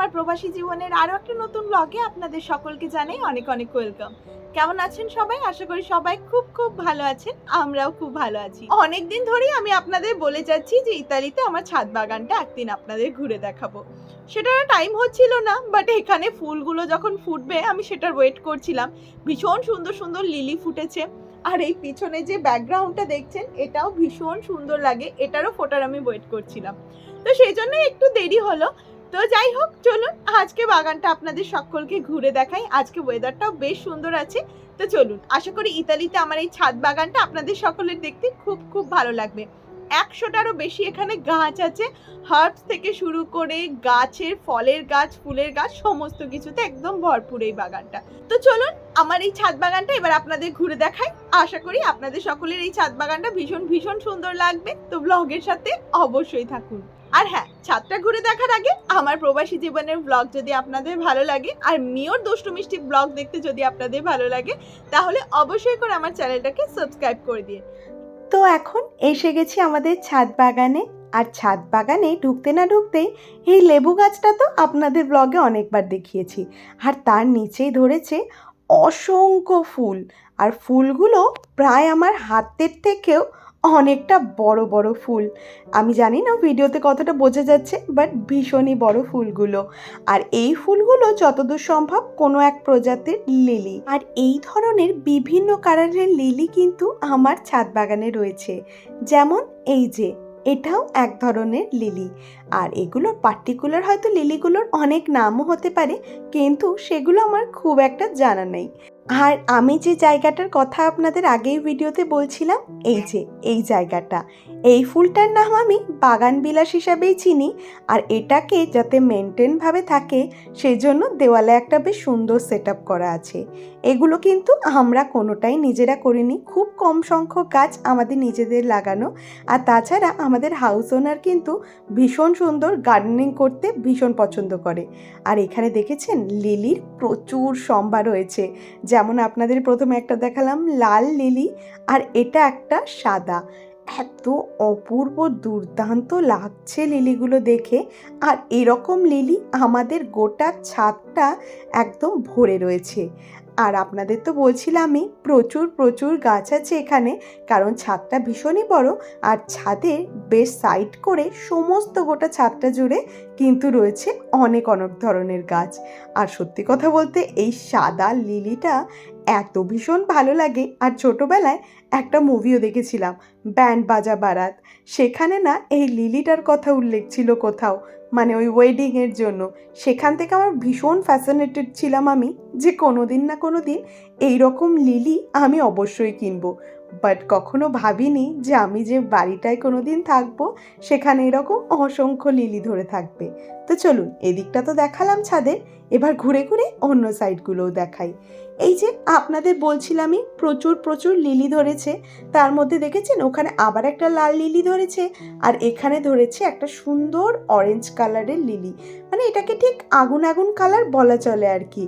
আমার প্রবাসী জীবনের আরো একটা নতুন ব্লগে আপনাদের সকলকে জানাই অনেক অনেক ওয়েলকাম। কেমন আছেন সবাই? আশা করি সবাই খুব খুব ভালো আছেন। আমরাও খুব ভালো আছি। অনেকদিন ধরেই আমি আপনাদের বলে যাচ্ছি যে ইতালিতে আমার ছাদ বাগানটা একদিন আপনাদের ঘুরে দেখাবো। সেটার টাইম হচ্ছিল না, বাট এখানে ফুলগুলো যখন ফুটবে আমি সেটার ওয়েট করছিলাম। ভীষণ সুন্দর সুন্দর লিলি ফুটেছে। আর এই পিছনে যে ব্যাকগ্রাউন্ডটা দেখছেন এটাও ভীষণ সুন্দর লাগে, এটারও ফোটার আমি ওয়েট করছিলাম। তো সেই জন্যই একটু দেরি হলো। তো যাই হোক, চলুন আজকে বাগানটা আপনাদের সকলকে ঘুরে দেখাই। আজকে ওয়েদারটাও বেশ সুন্দর আছে। তো চলুন, আশা করি ইতালিতে আমার এই ছাদ বাগানটা আপনাদের সকলের দেখতে খুব খুব ভালো লাগবে। 100টারও বেশি এখানে গাছ আছে। হার্বস থেকে শুরু করে গাছের ফলের গাছ, ফুলের গাছ, সমস্ত কিছুতে একদম ভরপুর এই বাগানটা। তো চলুন আমার এই ছাদ বাগানটা এবার আপনাদের ঘুরে দেখাই। আশা করি আপনাদের সকলের এই ছাদ বাগানটা ভীষণ ভীষণ সুন্দর লাগবে। তো ব্লগের সাথে অবশ্যই থাকুন। আর হ্যাঁ, ছাদটা ঘুরে দেখার আগে আমার প্রবাসী জীবনের ব্লগ যদি আপনাদের ভালো লাগে আর মিওর দুষ্টু মিষ্টি ব্লগ দেখতে যদি আপনাদের ভালো লাগে, তাহলে অবশ্যই করে আমার চ্যানেলটাকে সাবস্ক্রাইব করে দিন। তো এখন এসে গেছি আমাদের ছাদ বাগানে। আর ছাদ বাগানে ঢুকতে না ঢুকতেই এই লেবু গাছটা তো আপনাদের ব্লগে অনেকবার দেখিয়েছি। আর তার নিচেই ধরেছে অসংখ্য ফুল। আর ফুলগুলো প্রায় আমার হাতের থেকেও অনেকটা বড় বড় ফুল। আমি জানি না ভিডিওতে কতটা বোঝা যাচ্ছে, বাট ভীষণই বড় ফুলগুলো। আর এই ফুলগুলো যতদূর সম্ভব কোনো এক প্রজাতির লিলি। আর এই ধরনের বিভিন্ন কালারের লিলি কিন্তু আমার ছাদ বাগানে রয়েছে। যেমন এই যে, এটাও এক ধরনের লিলি। আর এগুলোর পার্টিকুলার হয়তো লিলিগুলোর অনেক নামও হতে পারে, কিন্তু সেগুলো আমার খুব একটা জানা নেই। আর আমি যে জায়গাটার কথা আপনাদের আগেই ভিডিওতে বলছিলাম, এই যে এই জায়গাটা, এই ফুলটার নাম আমি বাগান বিলাস হিসাবেই চিনি। আর এটাকে যাতে মেনটেনভাবে থাকে সেই জন্য দেওয়ালে একটা বেশ সুন্দর সেট আপ করা আছে। এগুলো কিন্তু আমরা কোনোটাই নিজেরা করিনি, খুব কম সংখ্যক গাছ আমাদের নিজেদের লাগানো। আর তাছাড়া আমাদের হাউস ওনার কিন্তু ভীষণ সুন্দর গার্ডেনিং করতে ভীষণ পছন্দ করে। আর এখানে দেখেছেন লিলির প্রচুর সম্ভার রয়েছে। যেমন আপনাদের প্রথমে একটা দেখালাম লাল লিলি, আর এটা একটা সাদা। এত অপূর্ব দুর্দান্ত লাগছে লিলিগুলো দেখে। আর এরকম লিলি আমাদের গোটা ছাদটা একদম ভরে রয়েছে। আর আপনাদের তো বলছিলামই প্রচুর প্রচুর গাছ আছে এখানে, কারণ ছাদটা ভীষণই বড়। আর ছাদে বেশ সাইড করে সমস্ত গোটা ছাদটা জুড়ে কিন্তু রয়েছে অনেক অনেক ধরনের গাছ। আর সত্যি কথা বলতে এই সাদা লিলিটা এত ভীষণ ভালো লাগে। আর ছোটোবেলায় একটা মুভিও দেখেছিলাম, ব্যান্ড বাজা বারাত। সেখানে না এই লিলিটার কথা উল্লেখ ছিল কোথাও, মানে ওই ওয়েডিংয়ের জন্য। সেখান থেকে আমার ভীষণ ফ্যাসিনেটেড ছিলাম আমি, যে কোনো দিন না কোনো দিন এইরকম লিলি আমি অবশ্যই কিনবো। বাট কখনো ভাবিনি যে আমি যে বাড়িটায় কোনো দিন থাকবো সেখানে এরকম অসংখ্য লিলি ধরে থাকবে। তো চলুন, এদিকটা তো দেখালাম ছাদের, এবার ঘুরে ঘুরে অন্য সাইডগুলোও দেখাই। এই যে আপনাদের বলছিলামই প্রচুর প্রচুর লিলি ধরেছে। তার মধ্যে দেখেছেন ওখানে আবার একটা লাল লিলি ধরেছে, আর এখানে ধরেছে একটা সুন্দর অরেঞ্জ কালারের লিলি। মানে এটাকে ঠিক আগুন আগুন কালার বলা চলে আর কি।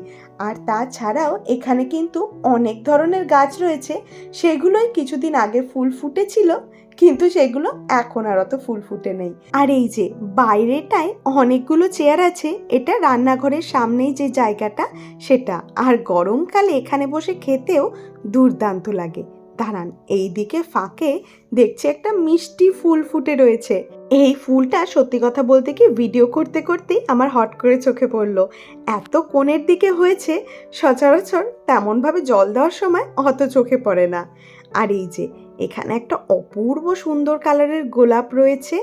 আর তাছাড়াও এখানে কিন্তু অনেক ধরনের গাছ রয়েছে, সেগুলোই কিছুদিন আগে ফুল ফুটেছিল, কিন্তু সেগুলো এখন আর অত ফুল ফুটে নেই। আর এই যে বাইরেটায় অনেকগুলো চেয়ার আছে, এটা রান্নাঘরের সামনেই যে জায়গাটা সেটা। আর গরমকালে এখানে বসে খেতেও দুর্দান্ত লাগে। দাঁড়ান, এই দিকে ফাঁকে দেখছি একটা মিষ্টি ফুল ফুটে রয়েছে। এই ফুলটা সত্যি কথা বলতে কি ভিডিও করতে করতেই আমার হট করে চোখে পড়লো। এত কোণের দিকে হয়েছে, সচরাচর তেমনভাবে জল দেওয়ার সময় অত চোখে পড়ে না। আর এই যে এখানে একটা অপূর্ব সুন্দর কালারের গোলাপ রয়েছে।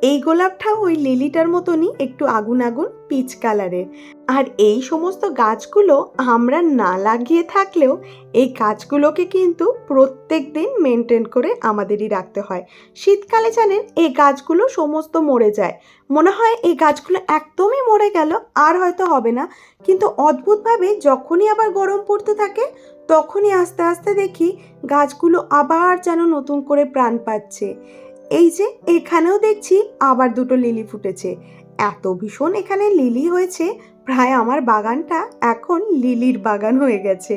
এই গোলাপটাও ওই লিলিটার মতনই একটু আগুন আগুন পিচ কালারের। আর এই সমস্ত গাছগুলো আমরা না লাগিয়ে থাকলেও এই গাছগুলোকে কিন্তু প্রত্যেক দিন মেনটেন করে আমাদেরই রাখতে হয়। শীতকালে জানেন এই গাছগুলো সমস্ত মরে যায়, মনে হয় এই গাছগুলো একদমই মরে গেল, আর হয়তো হবে না। কিন্তু অদ্ভুতভাবে যখনই আবার গরম পড়তে থাকে তখনই আস্তে আস্তে দেখি গাছগুলো আবার যেন নতুন করে প্রাণ পাচ্ছে। এই যে এখানেও দেখছি আবার দুটো লিলি ফুটেছে। এত ভীষণ এখানে লিলি হয়েছে, প্রায় আমার বাগানটা এখন লিলির বাগান হয়ে গেছে।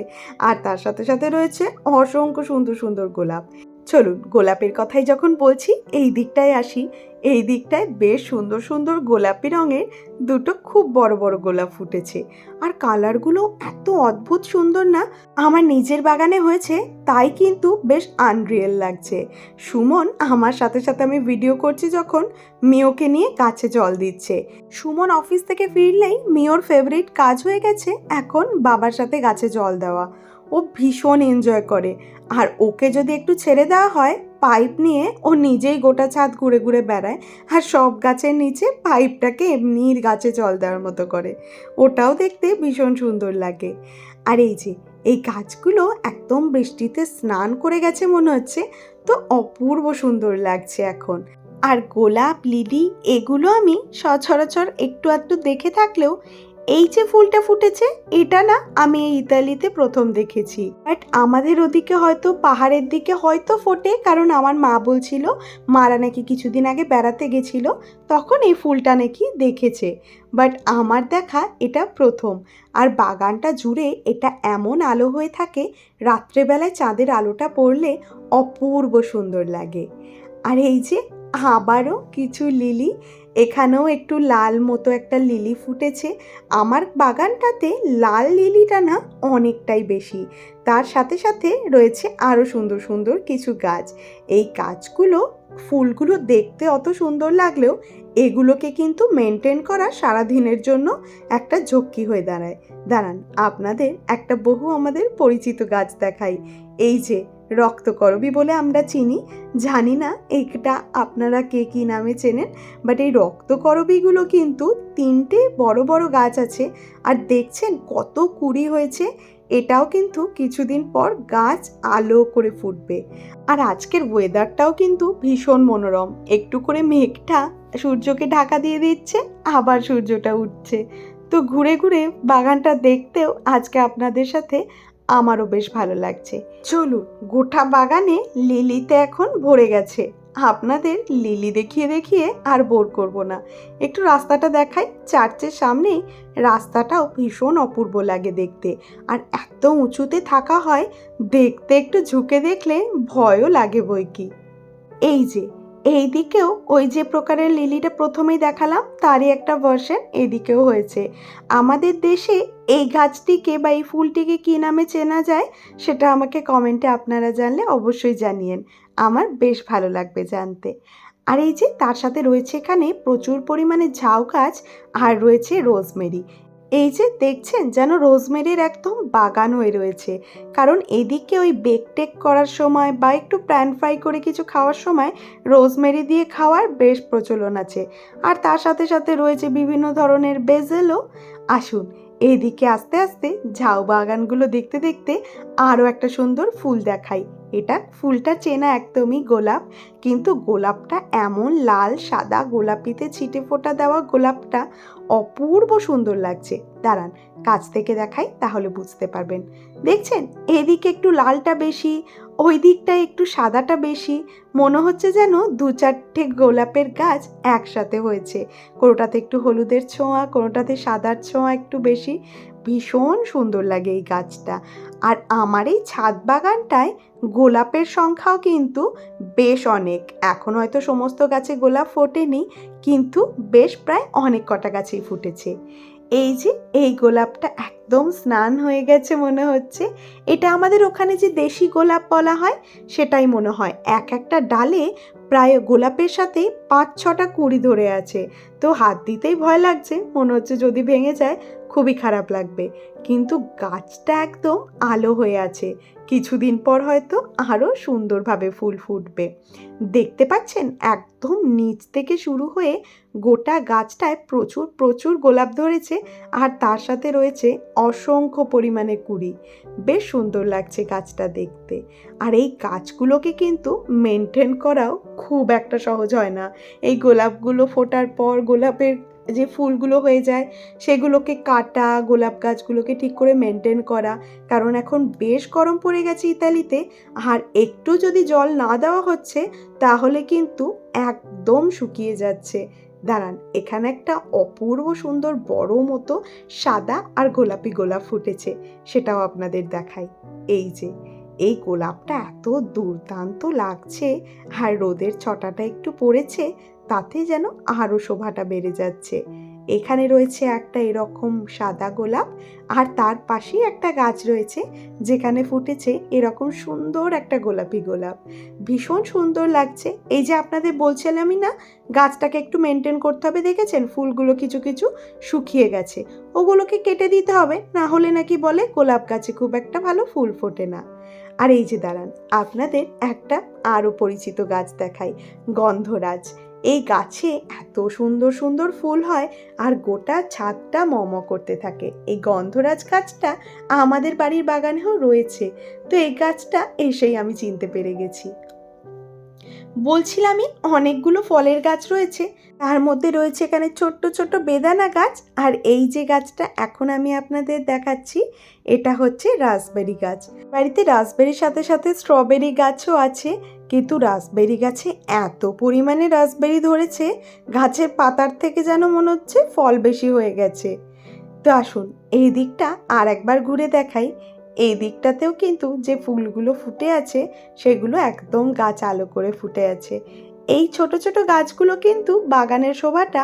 আর তার সাথে সাথে রয়েছে অসংখ্য সুন্দর সুন্দর গোলাপ। চলুন গোলাপের কথাই যখন বলছি এই দিকটায় আসি। এই দিকটায় বেশ সুন্দর সুন্দর গোলাপি রঙের দুটো খুব বড় বড় গোলাপ ফুটেছে, আর কালারগুলো এত অদ্ভুত সুন্দর না, আমার নিজের বাগানে হয়েছে তাই কিন্তু বেশ আনরিয়েল লাগছে। সুমন আমার সাথে সাথে, আমি ভিডিও করছি যখন, মিওকে নিয়ে গাছে জল দিচ্ছে। সুমন অফিস থেকে ফিরলেই মিওর ফেভারিট কাজ হয়ে গেছে এখন বাবার সাথে গাছে জল দেওয়া। ও ভীষণ এনজয় করে, আর ওকে যদি একটু ছেড়ে দেওয়া হয় পাইপ নিয়ে, ও নিজেই গোটা ছাদ ঘুরে ঘুরে বেড়ায়, আর সব গাছের নিচে পাইপটাকে এমনি গাছে জল দেওয়ার মতো করে। ওটাও দেখতে ভীষণ সুন্দর লাগে। আর এই যে এই গাছগুলো একদম বৃষ্টিতে স্নান করে গেছে মনে হচ্ছে, তো অপূর্ব সুন্দর লাগছে এখন। আর গোলাপ, লিলি এগুলো আমি সচরাচর একটু আধটু দেখে থাকলেও এই যে ফুলটা ফুটেছে এটা না আমি এই ইতালিতে প্রথম দেখেছি। বাট আমাদের ওদিকে হয়তো পাহাড়ের দিকে হয়তো ফোটে, কারণ আমার মা বলছিল মারা নাকি কিছুদিন আগে বেড়াতে গেছিল, তখন এই ফুলটা নাকি দেখেছে। বাট আমার দেখা এটা প্রথম। আর বাগানটা জুড়ে এটা এমন আলো হয়ে থাকে, রাত্রেবেলায় চাঁদের আলোটা পড়লে অপূর্ব সুন্দর লাগে। আর এই যে আবারও কিছু লিলি, এখানেও একটু লাল মতো একটা লিলি ফুটেছে। আমার বাগানটাতে লাল লিলিটা না অনেকটাই বেশি, তার সাথে সাথে রয়েছে আরও সুন্দর সুন্দর কিছু গাছ। এই গাছগুলো, ফুলগুলো দেখতে অত সুন্দর লাগলেও এগুলোকে কিন্তু মেনটেন করা সারাদিনের জন্য একটা ঝক্কি হয়ে দাঁড়ায়। দাঁড়ান আপনাদের একটা বহু আমাদের পরিচিত গাছ দেখাই। এই যে রক্তকরবী বলে আমরা চিনি, জানি না এটা আপনারা কে কী নামে চেনেন, বাট এই রক্তকরবীগুলো কিন্তু 3টে বড় বড় গাছ আছে, আর দেখছেন কত কুঁড়ি হয়েছে। এটাও কিন্তু কিছুদিন পর গাছ আলো করে ফুটবে। আর আজকের ওয়েদারটাও কিন্তু ভীষণ মনোরম, একটু করে মেঘটা সূর্যকে ঢাকা দিয়ে দিচ্ছে, আবার সূর্যটা উঠছে। তো ঘুরে ঘুরে বাগানটা দেখতেও আজকে আপনাদের সাথে আমারও বেশ ভালো লাগছে। চলুন, গোটা বাগানে লিলিতে এখন ভরে গেছে। আপনাদের লিলি দেখিয়ে দেখিয়ে আর বোর করব না, একটু রাস্তাটা দেখাই। চার্চের সামনেই রাস্তাটাও ভীষণ অপূর্ব লাগে দেখতে, আর এত উঁচুতে থাকা হয়, দেখতে একটু ঝুঁকে দেখলে ভয়ও লাগে বইকি। এই যে এইদিকেও ওই যে প্রকারের লিলিটা প্রথমেই দেখালাম তারই একটা ভার্সন এদিকেও হয়েছে। আমাদের দেশে এই গাছটিকে বা এই ফুলটিকে কী নামে চেনা যায় সেটা আমাকে কমেন্টে আপনারা জানলে অবশ্যই জানিয়েন, আমার বেশ ভালো লাগবে জানতে। আর এই যে তার সাথে রয়েছে এখানে প্রচুর পরিমাণে ঝাউ গাছ, আর রয়েছে রোজমেরি। এই যে দেখছেন যেন রোজমেরির একদম বাগান হয়ে রয়েছে, কারণ এদিকে ওই বেক টেক করার সময় বা একটু প্যান ফ্রাই করে কিছু খাওয়ার সময় রোজমেরি দিয়ে খাওয়ার বেশ প্রচলন আছে। আর তার সাথে সাথে রয়েছে বিভিন্ন ধরনের বেজেলও। আসুন এইদিকে আস্তে আস্তে ঝাউ বাগানগুলো দেখতে দেখতে আরও একটা সুন্দর ফুল দেখাই। এটা ফুলটা চেনা একদমই গোলাপ, কিন্তু গোলাপটা এমন লাল সাদা গোলাপিতে ছিটে ফোঁটা দেওয়া গোলাপটা অপূর্ব সুন্দর লাগছে। দাঁড়ান কাছ থেকে দেখাই তাহলে বুঝতে পারবেন। দেখছেন এদিকে একটু লালটা বেশি, ওই দিকটায় একটু সাদাটা বেশি, মনে হচ্ছে যেন 2-4টে গোলাপের গাছ একসাথে হয়েছে। কোনোটাতে একটু হলুদের ছোঁয়া, কোনোটাতে সাদার ছোঁয়া একটু বেশি। ভীষণ সুন্দর লাগে এই গাছটা। আর আমার এই ছাদ বাগানটায় গোলাপের সংখ্যাও কিন্তু বেশ অনেক। এখন হয়তো সমস্ত গাছে গোলাপ ফোটেনি, কিন্তু বেশ প্রায় অনেক কটা গাছেই ফুটেছে। এই যে এই গোলাপটা একদম স্নান হয়ে গেছে মনে হচ্ছে। এটা আমাদের ওখানে যে দেশি গোলাপ বলা হয় সেটাই মনে হয়। এক একটা ডালে প্রায় গোলাপের সাথে 5-6টা কুঁড়ি ধরে আছে, তো হাত দিতেই ভয় লাগছে, মনে হচ্ছে যদি ভেঙে যায় খুবই খারাপ লাগবে। কিন্তু গাছটা একদম আলো হয়ে আছে, কিছুদিন পর হয়তো আরও সুন্দরভাবে ফুল ফুটবে। দেখতে পাচ্ছেন একদম নিচ থেকে শুরু হয়ে গোটা গাছটায় প্রচুর প্রচুর গোলাপ ধরেছে, আর তার সাথে রয়েছে অসংখ্য পরিমাণে কুঁড়ি। বেশ সুন্দর লাগছে গাছটা দেখতে। আর এই গাছগুলোকে কিন্তু মেনটেন করাও খুব একটা সহজ হয় না। এই গোলাপগুলো ফোটার পর গোলাপের যে ফুলগুলো হয়ে যায় সেগুলোকে কাটা, গোলাপ গাছগুলোকে ঠিক করে মেনটেন করা, কারণ এখন বেশ গরম পড়ে গেছে ইতালিতে, আর একটু যদি জল না দেওয়া হচ্ছে তাহলে কিন্তু একদম শুকিয়ে যাচ্ছে। দাঁড়ান এখানে একটা অপূর্ব সুন্দর বড় মতো সাদা আর গোলাপি গোলাপ ফুটেছে, সেটাও আপনাদের দেখাই। এই যে এই গোলাপটা এত দুর্দান্ত লাগছে, আর রোদের ছটাটা একটু পড়েছে, তাতে যেন আরও শোভাটা বেড়ে যাচ্ছে। এখানে রয়েছে একটা এরকম সাদা গোলাপ, আর তার পাশেই একটা গাছ রয়েছে যেখানে ফুটেছে এরকম সুন্দর একটা গোলাপি গোলাপ। ভীষণ সুন্দর লাগছে। এই যে আপনাদের বলছিলামই না, গাছটাকে একটু মেনটেন করতে হবে, দেখেছেন ফুলগুলো কিছু কিছু শুকিয়ে গেছে, ওগুলোকে কেটে দিতে হবে, না হলে নাকি বলে গোলাপ গাছে খুব একটা ভালো ফুল ফোটে না। আর এই যে দাঁড়ান, আপনাদের একটা আরও পরিচিত গাছ দেখাই, গন্ধরাজ। এই গাছে এত সুন্দর সুন্দর ফুল হয়, আর গোটা ছাদটা মম করতে থাকে। এই গন্ধরাজ গাছটা আমাদের বাড়ির বাগানেও রয়েছে, তো এই গাছটা এসেই আমি চিনতে পেরে গেছি। বলছিলামই অনেকগুলো ফলের গাছ রয়েছে, তার মধ্যে রয়েছে এখানে ছোট্ট ছোট্ট বেদানা গাছ, আর এই যে গাছটা এখন আমি আপনাদের দেখাচ্ছি এটা হচ্ছে রাসবেরি গাছ। বাড়িতে রাসবেরির সাথে সাথে স্ট্রবেরি গাছও আছে, কিন্তু রাসবেরি গাছে এত পরিমাণে রাসবেরি ধরেছে, গাছের পাতার থেকে যেন মনে হচ্ছে ফল বেশি হয়ে গেছে। তো আসুন এই দিকটা আর একবার ঘুরে দেখাই। এই দিকটাতেও কিন্তু যে ফুলগুলো ফুটে আছে সেগুলো একদম গাছ আলো করে ফুটে আছে। এই ছোট ছোট গাছগুলো কিন্তু বাগানের শোভাটা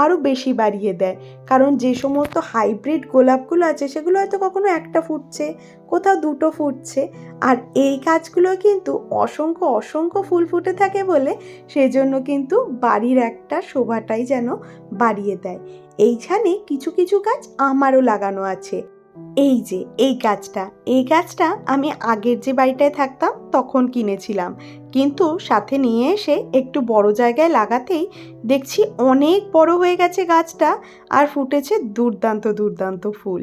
আরও বেশি বাড়িয়ে দেয়, কারণ যে সমস্ত হাইব্রিড গোলাপগুলো আছে সেগুলো হয়তো কখনো একটা ফুটছে, কোথাও দুটো ফুটছে, আর এই গাছগুলো কিন্তু অসংখ্য অসংখ্য ফুল ফুটে থাকে বলে সেজন্য কিন্তু বাড়ির একটা শোভাটাই যেন বাড়িয়ে দেয়। এইখানে কিছু কিছু গাছ আমারও লাগানো আছে। এই যে এই গাছটা আমি আগের যে বাড়িটায় থাকতাম তখন কিনেছিলাম, কিন্তু সাথে নিয়ে এসে একটু বড় জায়গায় লাগাতেই দেখছি অনেক বড় হয়ে গেছে গাছটা, আর ফুটেছে দুর্দান্ত দুর্দান্ত ফুল।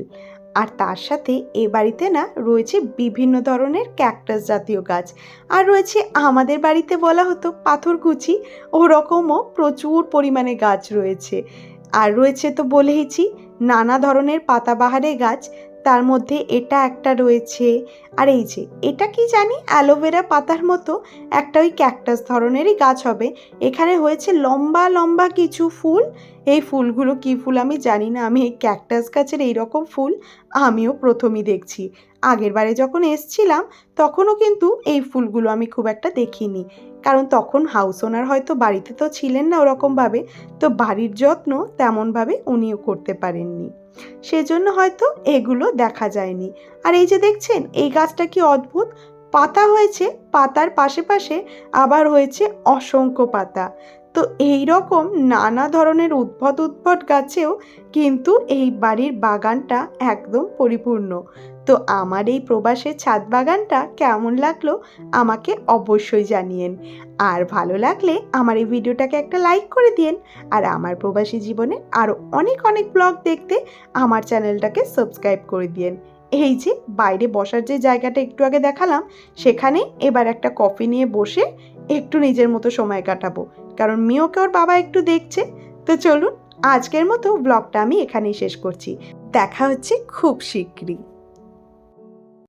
আর তার সাথে এ বাড়িতে না রয়েছে বিভিন্ন ধরনের ক্যাকটাস জাতীয় গাছ, আর রয়েছে আমাদের বাড়িতে বলা হতো পাথরকুচি, ওরকমও প্রচুর পরিমাণে গাছ রয়েছে। আর রয়েছে তো বলেইছি নানা ধরনের পাতাবাহারের গাছ, তার মধ্যে এটা একটা রয়েছে। আর এই যে এটা কি জানি অ্যালোভেরা পাতার মতো একটা ওই ক্যাকটাস ধরনেরই গাছ হবে। এখানে হয়েছে লম্বা লম্বা কিছু ফুল, এই ফুলগুলো কি ফুল আমি জানি না, আমি এই ক্যাকটাস গাছের এইরকম ফুল আমিও প্রথমই দেখছি। আগের বারে যখন এসছিলাম তখনও কিন্তু এই ফুলগুলো আমি খুব একটা দেখিনি, কারণ তখন হাউস ওনার হয়তো বাড়িতে তো ছিলেন না ওরকমভাবে, তো বাড়ির যত্ন তেমনভাবে উনিও করতে পারেননি, সেজন্য হয়তো এগুলো দেখা যায়নি। আর এই যে দেখছেন এই গাছটা কি অদ্ভুত, পাতা হয়েছে, পাতার পাশে পাশে আবার হয়েছে অসংখ্য পাতা। তো এই রকম নানা ধরনের উদ্ভট উদ্ভট গাছেও কিন্তু এই বাড়ির বাগানটা একদম পরিপূর্ণ। তো আমার এই প্রবাসের ছাদ বাগানটা কেমন লাগলো আমাকে অবশ্যই জানিয়েন, আর ভালো লাগলে আমার এই ভিডিওটাকে একটা লাইক করে দিন, আর আমার প্রবাসী জীবনে আরও অনেক অনেক ব্লগ দেখতে আমার চ্যানেলটাকে সাবস্ক্রাইব করে দিন। এই যে বাইরে বসার যে জায়গাটা একটু আগে দেখালাম, সেখানে এবার একটা কফি নিয়ে বসে একটু নিজের মতো সময় কাটাবো, কারণ মিওকে ওর বাবা একটু দেখছে। তো চলুন আজকের মতো ব্লগটা আমি এখানেই শেষ করছি, দেখা হচ্ছে খুব শীঘ্রই।